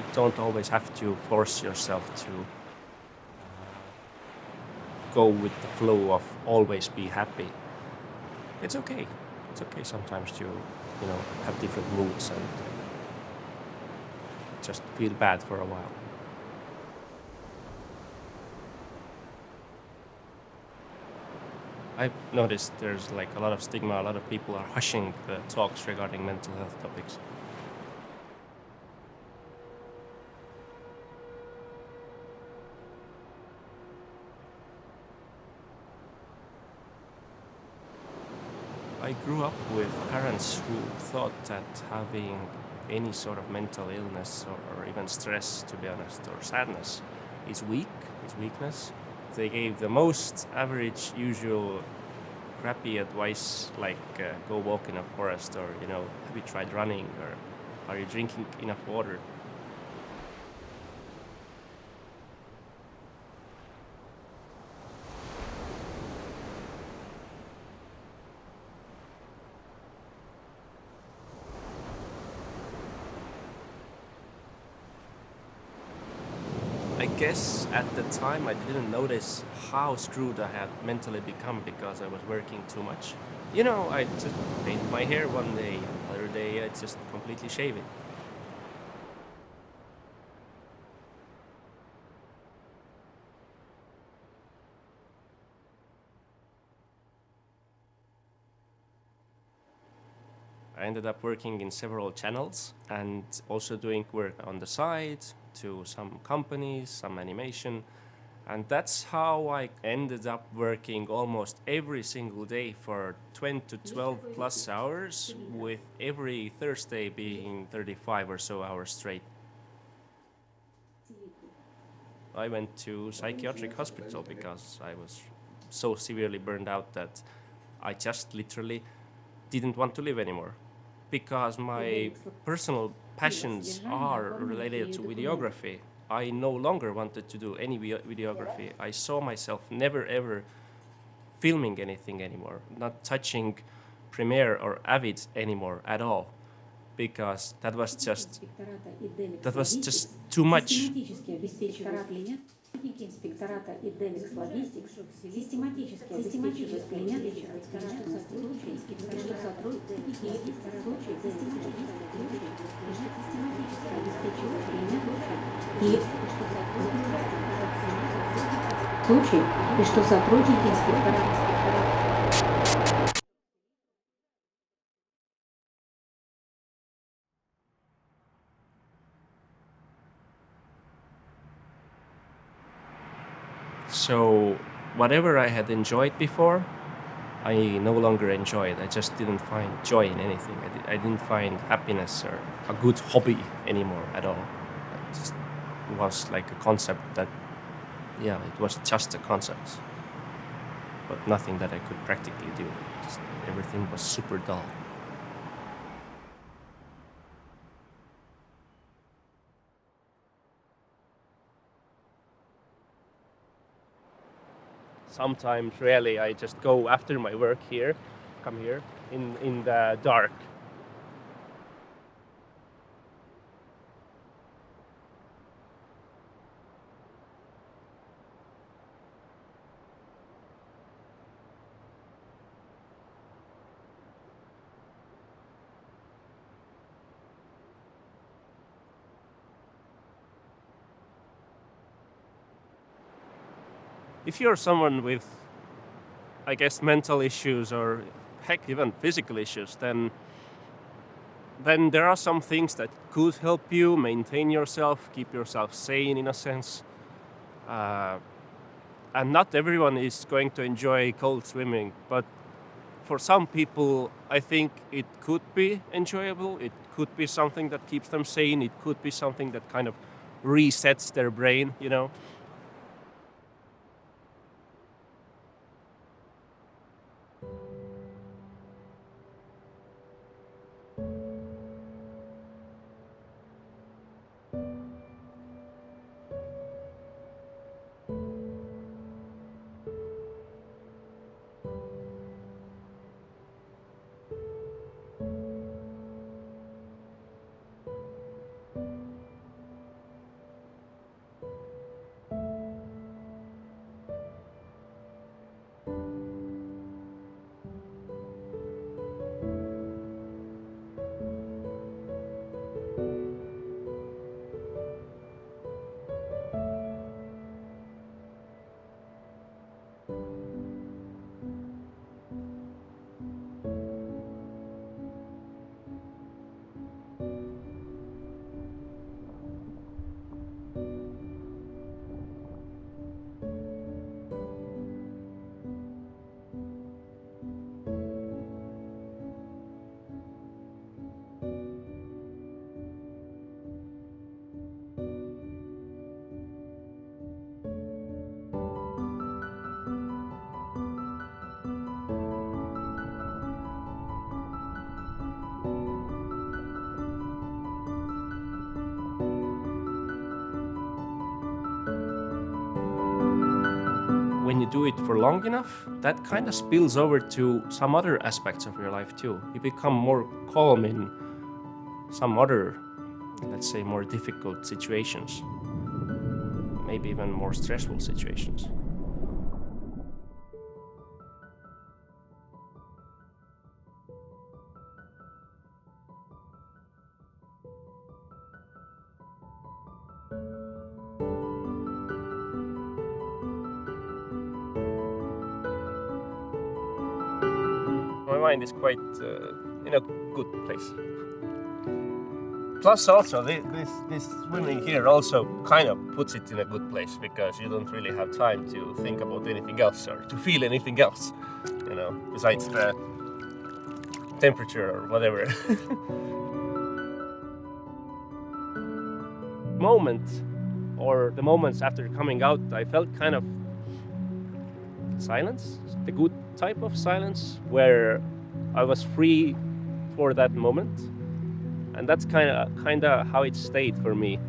you don't always have to force yourself to go with the flow of always be happy. It's okay. It's okay sometimes to, have different moods and just feel bad for a while. I've noticed there's like a lot of stigma, a lot of people are hushing the talks regarding mental health topics. I grew up with parents who thought that having any sort of mental illness or even stress, to be honest, or sadness is weakness. They gave the most average, usual, crappy advice like go walk in a forest, or, have you tried running, or are you drinking enough water? I guess at the time I didn't notice how screwed I had mentally become because I was working too much. I just paint my hair one day, another day I just completely shave it. I ended up working in several channels and also doing work on the side to some companies, some animation. And that's how I ended up working almost every single day for 20 to 12 plus hours, with every Thursday being 35 or so hours straight. I went to psychiatric hospital because I was so severely burned out that I just literally didn't want to live anymore. Because my personal passions are related to videography. I no longer wanted to do any videography. I saw myself never ever filming anything anymore, not touching Premiere or Avid anymore at all, because that was just too much. Инспектората и Demix Logistics систематически обеспечивают клиентов и что сотрудники инспектората. So whatever I had enjoyed before, I no longer enjoyed. I just didn't find joy in anything. I didn't find happiness or a good hobby anymore at all. It just was like a concept that, it was just a concept, but nothing that I could practically do. Just everything was super dull. Sometimes, really, I just go after my work here, come here, in the dark. If you're someone with, I guess, mental issues or heck, even physical issues, then there are some things that could help you maintain yourself, keep yourself sane in a sense. And not everyone is going to enjoy cold swimming, but for some people, I think it could be enjoyable. It could be something that keeps them sane. It could be something that kind of resets their brain, do it for long enough, that kind of spills over to some other aspects of your life too. You become more calm in some other, let's say, more difficult situations, maybe even more stressful situations. My mind is quite in a good place. Plus also this swimming here also kind of puts it in a good place, because you don't really have time to think about anything else or to feel anything else, you know, besides the temperature or whatever. The moments after coming out, I felt kind of silence, the good type of silence, where I was free for that moment, and that's kind of how it stayed for me